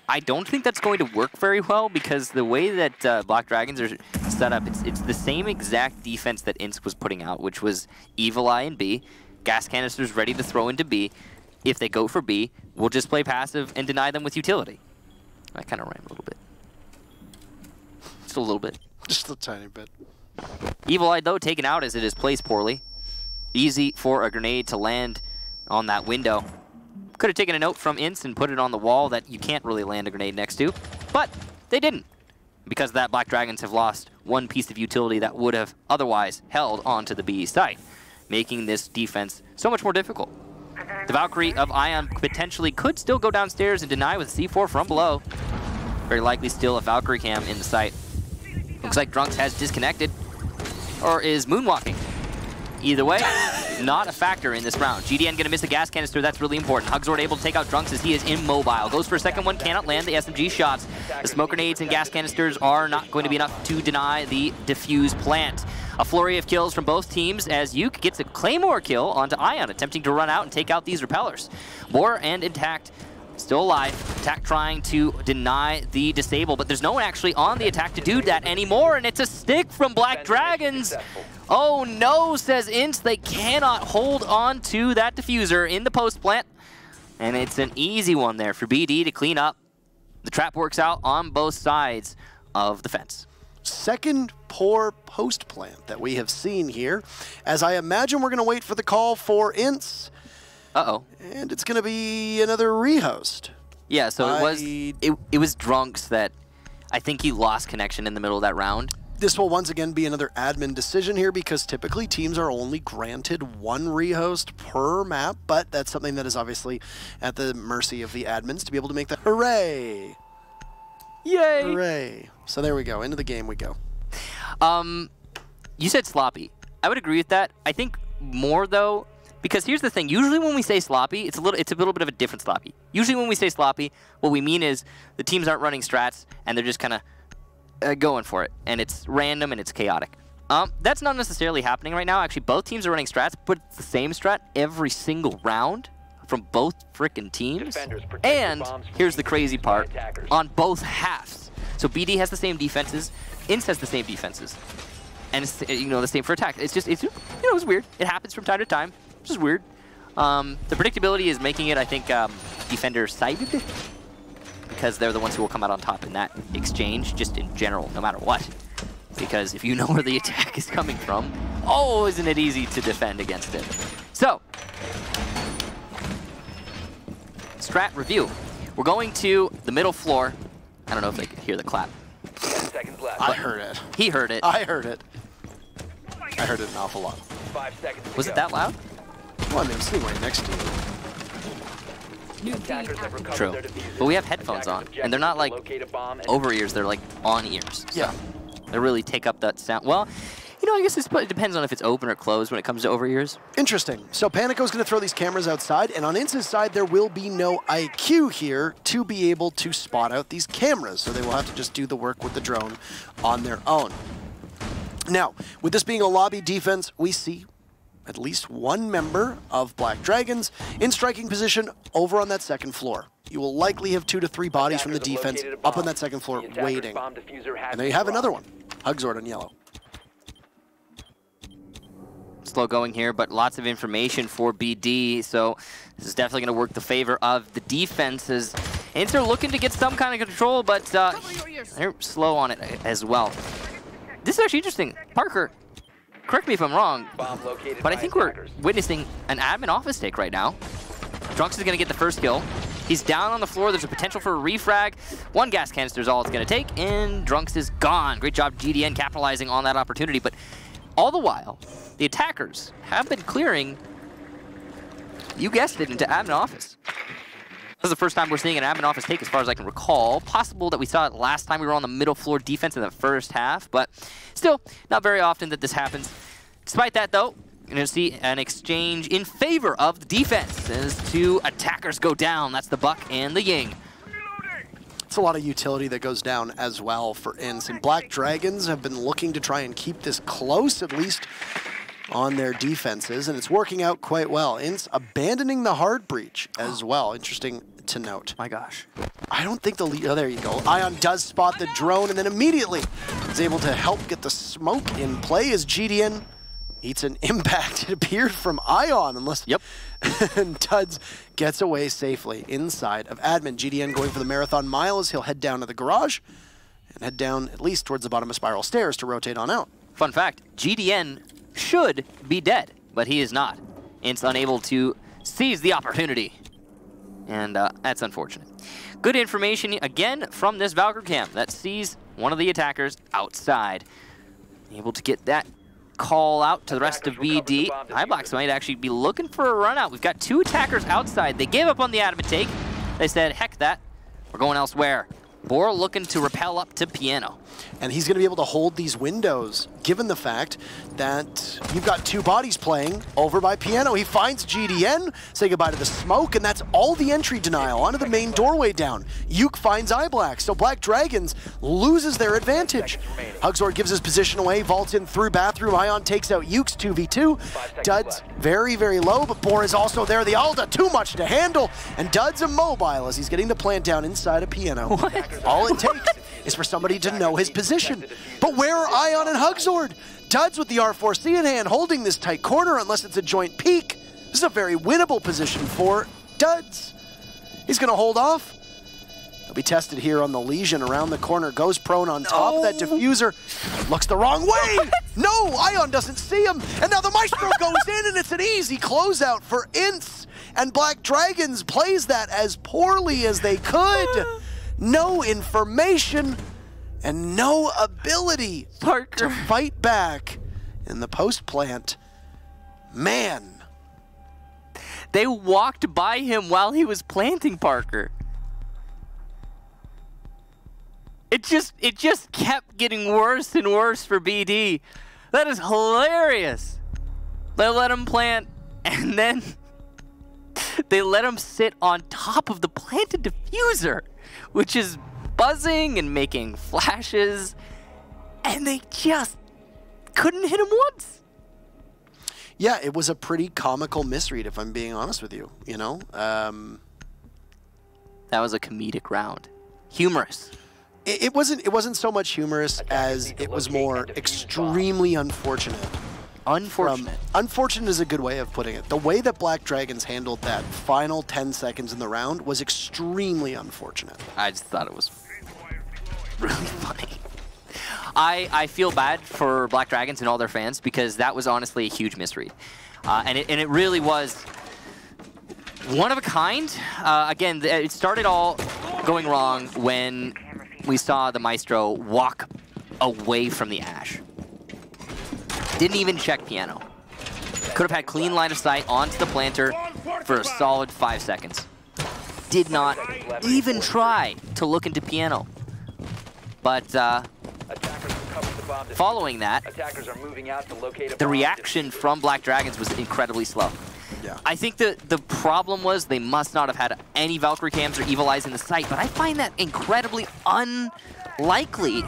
I don't think that's going to work very well, because the way that Black Dragons are set up, it's the same exact defense that INTZ was putting out, which was Evil Eye and B, gas canisters ready to throw into B. If they go for B, we'll just play passive and deny them with utility. I kind of rhymed a little bit. Just a little bit. Just a tiny bit. Evil Eye, though, taken out as it is placed poorly. Easy for a grenade to land on that window. Could have taken a note from INTZ and put it on the wall that you can't really land a grenade next to, but they didn't. Because of that, Black Dragons have lost 1 piece of utility that would have otherwise held onto the B site, making this defense so much more difficult. The Valkyrie of Ion potentially could still go downstairs and deny with C4 from below. Very likely still a Valkyrie cam in the site. Looks like Drunks has disconnected, or is moonwalking. Either way, not a factor in this round. GDN gonna miss a gas canister, that's really important. Hugzord able to take out Drunks as he is immobile. Goes for a second one, cannot land the SMG shots. The smoke grenades and gas canisters are not going to be enough to deny the defuse plant. A flurry of kills from both teams as Yuke gets a Claymore kill onto Ion, attempting to run out and take out these repellers. Boar and Intact still alive. Attack trying to deny the disable, but there's no one actually on the attack to do that anymore, and it's a stick from Black Dragons. Oh no, says INTZ, they cannot hold on to that diffuser in the post plant, and it's an easy one there for BD to clean up. The trap works out on both sides of the fence. Second poor post plant that we have seen here, as I imagine we're going to wait for the call for INTZ. Uh-oh. And it's going to be another rehost. Yeah, so it was Drunks that I think he lost connection in the middle of that round. This will once again be another admin decision here because typically teams are only granted one rehost per map, but that's something that is obviously at the mercy of the admins to be able to make that. Hooray! Yay! Hooray! So there we go. Into the game we go. You said sloppy. I would agree with that. I think more though, because here's the thing. Usually when we say sloppy, it's a little bit of a different sloppy. Usually when we say sloppy, what we mean is the teams aren't running strats and they're just kind of going for it, and it's random and it's chaotic. That's not necessarily happening right now. Actually, both teams are running strats, but it's the same strat every single round from both frickin' teams. And here's the crazy part, on both halves. So BD has the same defenses, INTZ has the same defenses, and it's, you know, the same for attack. It's just, it's, you know, it's weird. It happens from time to time. It's just weird. The predictability is making it, I think, defender-sided, because they're the ones who will come out on top in that exchange, just in general, no matter what. Because if you know where the attack is coming from, oh, isn't it easy to defend against it? So, strat review. We're going to the middle floor. I don't know if they could hear the clap. 10 seconds left. I heard it. He heard it. I heard it. I heard it an awful lot. 5 seconds to Was go. it that loud? Well, I mean, I'm sitting right next to you. Attackers have recovered True. their diffuser. But we have headphones on, Attackers' and they're not like objective is to locate a bomb and over ears, they're like on ears. So Yeah. they really take up that sound. Well, you know, I guess it depends on if it's open or closed when it comes to over ears. Interesting. So Panico's going to throw these cameras outside, and on INTZ's side, there will be no IQ here to be able to spot out these cameras. So they will have to just do the work with the drone on their own. Now, with this being a lobby defense, we see at least one member of Black Dragons in striking position over on that second floor. You will likely have 2 to 3 bodies from the Attackers have defense located a up on bomb. that second floor The attacker's waiting. bomb diffuser has And there you been have another dropped. one. Hugzord on yellow. Slow going here, but lots of information for BD, so this is definitely going to work the favor of the defenses. INTZ are looking to get some kind of control, but they're slow on it as well. This is actually interesting. Parker, correct me if I'm wrong, Bomb located but I by think we're attackers. witnessing an admin office take right now. Drunks is going to get the first kill. He's down on the floor. There's a potential for a refrag. 1 gas canister is all it's going to take, and Drunks is gone. Great job, GDN, capitalizing on that opportunity. But all the while, the attackers have been clearing, you guessed it, into admin office. This is the first time we're seeing an admin office take as far as I can recall. Possible that we saw it last time we were on the middle floor defense in the first half, but still, not very often that this happens. Despite that, though, you're going to see an exchange in favor of the defense as 2 attackers go down. That's the Buck and the Ying. It's a lot of utility that goes down as well for INTZ. And Black Dragons have been looking to try and keep this close, at least on their defenses, and it's working out quite well. INTZ abandoning the hard breach as well. Interesting to note. My gosh. I don't think the lead. Oh, there you go. Ion does spot the drone and then immediately is able to help get the smoke in play as GDN eats an impact, it appeared, from Ion, unless Yep. and Tuds gets away safely inside of admin. GDN going for the marathon mile as he'll head down to the garage and head down at least towards the bottom of Spiral Stairs to rotate on out. Fun fact, GDN should be dead, but he is not. It's unable to seize the opportunity. And that's unfortunate. Good information, again, from this Valkyr cam that sees one of the attackers outside. Able to get that call out to the rest of BD. iBox might actually be looking for a run out. We've got 2 attackers outside. They gave up on the admin take. They said, heck that, we're going elsewhere. Bor looking to rappel up to Piano. And he's going to be able to hold these windows, given the fact that you've got 2 bodies playing over by Piano. He finds GDN, say goodbye to the smoke, and that's all the entry denial onto the main doorway down. Yuke finds iBlack, so Black Dragons loses their advantage. Hugzord gives his position away, vaults in through bathroom. Ion takes out Yuke's 2v2. Duds very, very low, but Bor is also there. The Alda, too much to handle, and Duds immobile as he's getting the plant down inside a Piano. All it takes is for somebody to know his position. But where are Ion and Hugzord? Duds with the R4C in hand, holding this tight corner unless it's a joint peek. This is a very winnable position for Duds. He's going to hold off. He'll be tested here on the Legion around the corner. Goes prone on top of that diffuser. Looks the wrong way. No, Ion doesn't see him. And now the Maestro goes in, and it's an easy closeout for INTZ. And Black Dragons plays that as poorly as they could. No information. and no ability Parker. to fight back in the post plant. Man. They walked by him while he was planting, Parker. It just kept getting worse and worse for BD. That is hilarious. They let him plant, and then they let him sit on top of the planted diffuser, which is buzzing and making flashes, and they just couldn't hit him once. Yeah, it was a pretty comical misread, if I'm being honest with you, you know? That was a comedic round. Humorous. It wasn't so much humorous as it was more extremely unfortunate. Unfortunate. Unfortunate is a good way of putting it. The way that Black Dragons handled that final 10 seconds in the round was extremely unfortunate. I just thought it was really funny. I feel bad for Black Dragons and all their fans because that was honestly a huge misread. And it really was one of a kind. Again, it started all going wrong when we saw the Maestro walk away from the Ash. Didn't even check Piano. Could have had clean line of sight onto the planter for a solid 5 seconds. Did not even try to look into Piano. But following that, the reaction from Black Dragons was incredibly slow. Yeah. I think the problem was they must not have had any Valkyrie cams or Evil Eyes in the site, but I find that incredibly unlikely.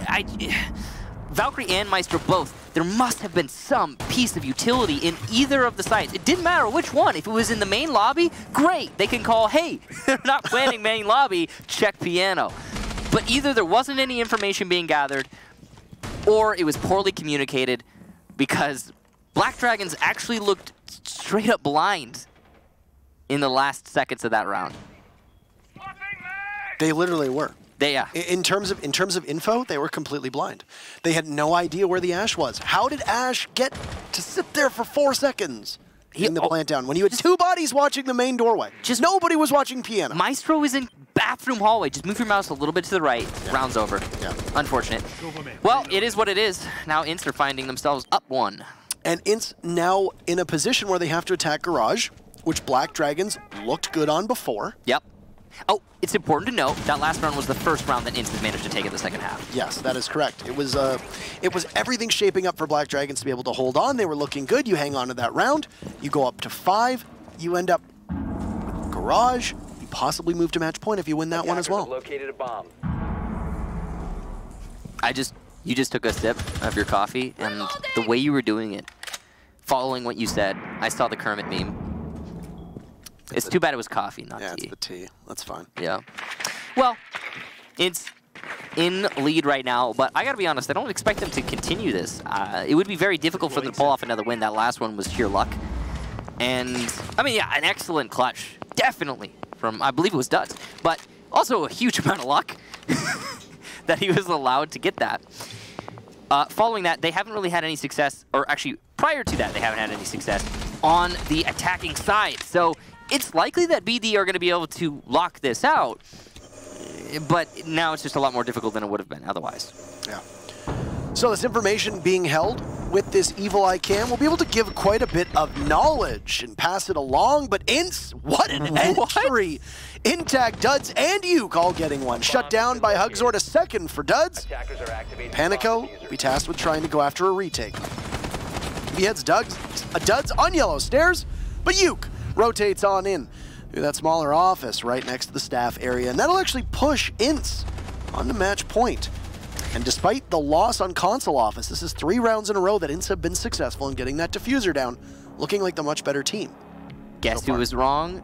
Valkyrie and Maestro both, there must have been some piece of utility in either of the sites. It didn't matter which one. If it was in the main lobby, great. They can call, hey, they're not planning main lobby, check Piano. But either there wasn't any information being gathered, or it was poorly communicated, because Black Dragons actually looked straight up blind in the last seconds of that round. They literally were. Yeah. In terms of info, they were completely blind. They had no idea where the Ash was. How did Ash get to sit there for 4 seconds in the plant down when you had 2 bodies watching the main doorway? Just nobody was watching Piano. Maestro is in bathroom hallway. Just move your mouse a little bit to the right. Yeah. Round's over. Yeah. Unfortunate. Well, it is what it is. Now INTZ are finding themselves up 1. And INTZ now in a position where they have to attack Garage, which Black Dragons looked good on before. Yep. Oh, it's important to note that last round was the first round that INTZ managed to take in the second half. Yes, that is correct. It was everything shaping up for Black Dragons to be able to hold on. They were looking good. You hang on to that round. You go up to 5. You end up with Garage. You possibly move to match point if you win that one as well. Located a bomb. You just took a sip of your coffee, and the way you were doing it, following what you said, I saw the Kermit meme. It's too bad it was coffee, not tea. Yeah, it's the tea. That's fine. Yeah. Well, it's in lead right now, but I gotta be honest, I don't expect them to continue this. It would be very difficult for them to pull off another win. That last one was sheer luck. And, I mean, yeah, an excellent clutch. Definitely. From, I believe it was Duds. But also a huge amount of luck that he was allowed to get that. Following that, they haven't really had any success, or actually, prior to that, they haven't had any success on the attacking side. So it's likely that BD are going to be able to lock this out, but now it's just a lot more difficult than it would have been otherwise. Yeah. So this information being held with this Evil Eye cam will be able to give quite a bit of knowledge and pass it along, but INTZ, what an entry! Intact, Duds, and Uke all getting one. Shut down by Hugzord, a second for Duds. Panico will be tasked with trying to go after a retake. He heads Duds on yellow stairs, but Uke rotates on in through that smaller office right next to the staff area, and that'll actually push INTZ on the match point. And despite the loss on console office, this is 3 rounds in a row that INTZ have been successful in getting that diffuser down, looking like the much better team. Guess who was wrong?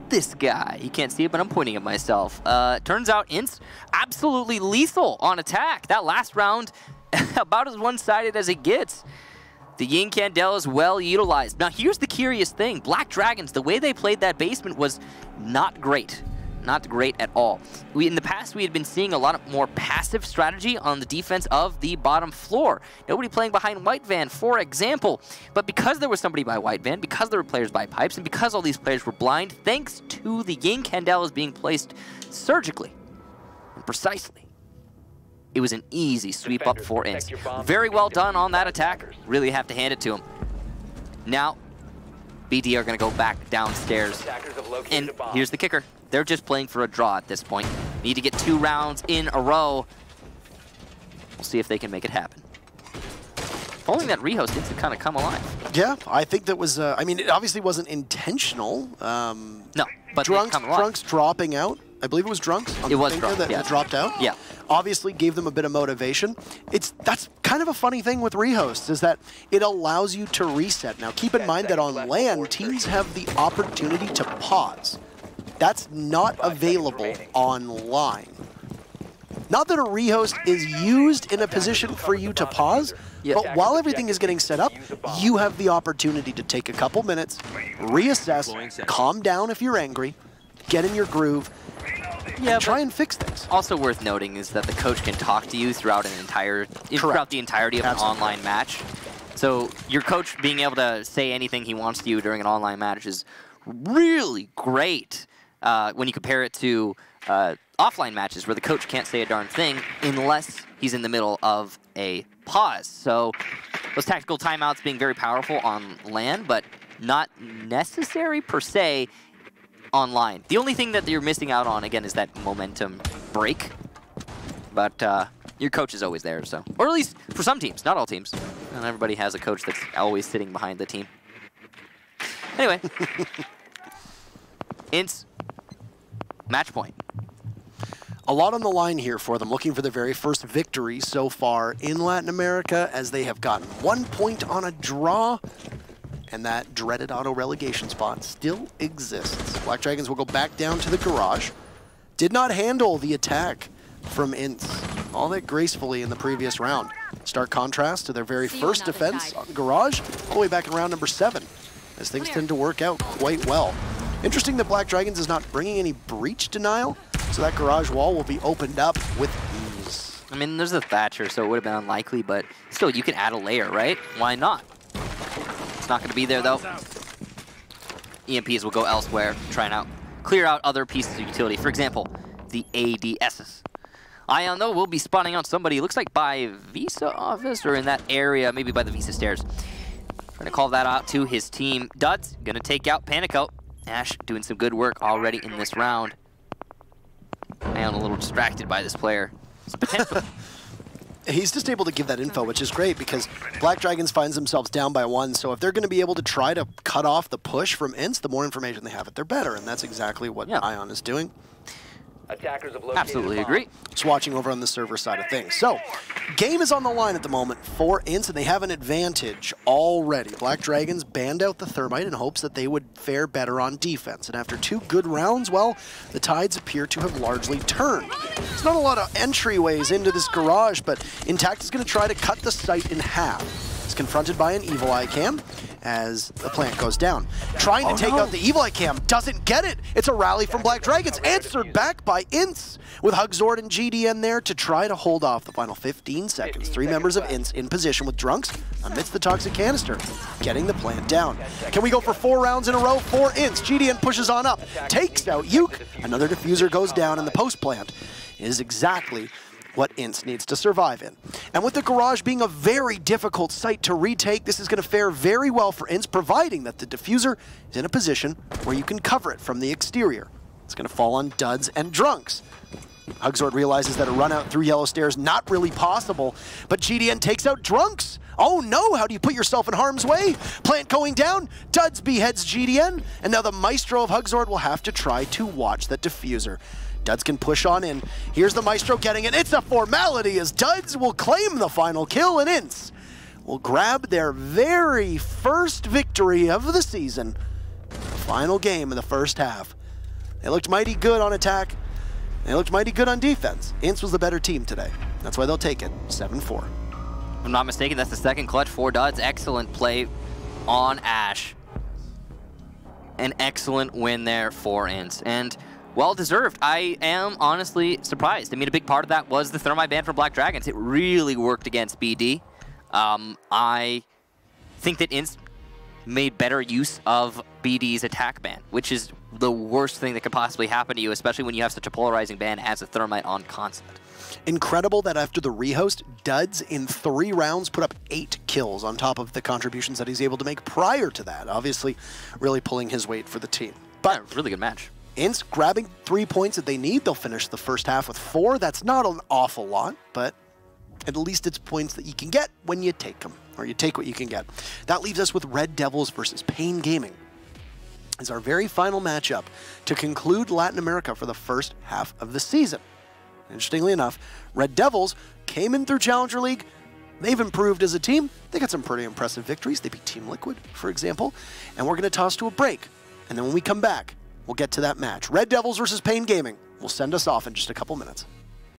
This guy. You can't see it, but I'm pointing at myself. Turns out INTZ absolutely lethal on attack. That last round, about as one-sided as it gets. The Yin Candela is well utilized. Now here's the curious thing. Black Dragons, the way they played that basement was not great. Not great at all. In the past, we had been seeing a lot more passive strategy on the defense of the bottom floor. Nobody playing behind White Van, for example. But because there was somebody by White Van, because there were players by Pipes, and because all these players were blind, thanks to the Yin Candelas being placed surgically and precisely, it was an easy sweep up for INTZ. Very well done on that attack. Really have to hand it to him. Now, BD are going to go back downstairs. And here's the kicker. They're just playing for a draw at this point. Need to get 2 rounds in a row. We'll see if they can make it happen. Following that rehost, INTZ kind of come alive. Yeah, I think that was, I mean, it obviously wasn't intentional. No, but Drunks dropping out. I believe it was Drunks. It was Drunks, that dropped out. Yeah. Obviously gave them a bit of motivation. That's kind of a funny thing with rehosts, is that it allows you to reset. Now, keep in mind that on LAN, teams have the opportunity to pause. That's not available online. Not that a rehost is used in a position for you to pause, but while everything is getting set up, you have the opportunity to take a couple minutes, reassess, calm down if you're angry, get in your groove, and try and fix things. Also worth noting is that the coach can talk to you throughout the entirety of an online match. So your coach being able to say anything he wants to you during an online match is really great when you compare it to offline matches where the coach can't say a darn thing unless he's in the middle of a pause. So those tactical timeouts being very powerful on LAN, but not necessary per se online. The only thing that you're missing out on, again, is that momentum break. But your coach is always there, so. Or at least for some teams, not all teams. Not everybody has a coach that's always sitting behind the team. Anyway. INTZ, match point. A lot on the line here for them, looking for their very first victory so far in Latin America, as they have gotten 1 point on a draw, and that dreaded auto-relegation spot still exists. Black Dragons will go back down to the garage. Did not handle the attack from INTZ all that gracefully in the previous round. Stark contrast to their very first defense on garage, all the way back in round number 7, as things tend to work out quite well. Interesting that Black Dragons is not bringing any breach denial, so that garage wall will be opened up with ease. I mean, there's a Thatcher, so it would have been unlikely, but still, you can add a layer, right? Why not? It's not going to be there, though. EMPs will go elsewhere, try and clear out other pieces of utility. For example, the ADSs. Ion, though, will be spawning out somebody, looks like by Visa office, or in that area, maybe by the Visa stairs. Trying to call that out to his team. Duds, going to take out Panico. Ash doing some good work already in this round. Ion a little distracted by this player. It's potential. He's just able to give that info, which is great, because Black Dragons finds themselves down by 1, so if they're going to be able to try to cut off the push from INTZ, the more information they have it, they're better, and that's exactly what Ion is doing. Absolutely agree. Just watching over on the server side of things. So, game is on the line at the moment for INTZ, and they have an advantage already. Black Dragons banned out the Thermite in hopes that they would fare better on defense. And after 2 good rounds, well, the tides appear to have largely turned. There's not a lot of entryways into this garage, but INTZ is going to try to cut the site in half. It's confronted by an Evil Eye Cam as the plant goes down. Trying to take out the Evil Eye Cam, doesn't get it. It's a rally from Black Dragons, answered back by INTZ, with Hugzord and GDN there to try to hold off the final 15 seconds. 3 members of INTZ in position with Drunks amidst the toxic canister, getting the plant down. Can we go for 4 rounds in a row for INTZ? GDN pushes on up, takes out Yuke. Another diffuser goes down, and the post plant is exactly what INTZ needs to survive in. And with the garage being a very difficult site to retake, this is going to fare very well for INTZ, providing that the diffuser is in a position where you can cover it from the exterior. It's going to fall on Duds and Drunks. Hugzord realizes that a run out through yellow stairs not really possible, but GDN takes out Drunks. Oh no, how do you put yourself in harm's way? Plant going down, Duds beheads GDN, and now the Maestro of Hugzord will have to try to watch that diffuser. Duds can push on in. Here's the Maestro getting it. It's a formality as Duds will claim the final kill, and INTZ will grab their very first victory of the season. The final game of the first half. They looked mighty good on attack. They looked mighty good on defense. INTZ was the better team today. That's why they'll take it, 7-4. If I'm not mistaken, that's the second clutch for Duds. Excellent play on Ash. An excellent win there for INTZ. And well-deserved. I am honestly surprised. I mean, a big part of that was the Thermite ban from Black Dragons. It really worked against BD. I think that INTZ made better use of BD's attack ban, which is the worst thing that could possibly happen to you, especially when you have such a polarizing ban as a Thermite on concept. Incredible that after the rehost, Duds in 3 rounds put up 8 kills on top of the contributions that he's able to make prior to that. Obviously, really pulling his weight for the team. But Yeah, really good match. INTZ grabbing 3 points that they need. They'll finish the first half with 4. That's not an awful lot, but at least it's points that you can get when you take them, or you take what you can get. That leaves us with Red Devils versus Pain Gaming as our very final matchup to conclude Latin America for the first half of the season. Interestingly enough, Red Devils came in through Challenger League. They've improved as a team. They got some pretty impressive victories. They beat Team Liquid, for example. And we're going to toss to a break. And then when we come back, we'll get to that match. Red Devils versus Pain Gaming will send us off in just a couple minutes.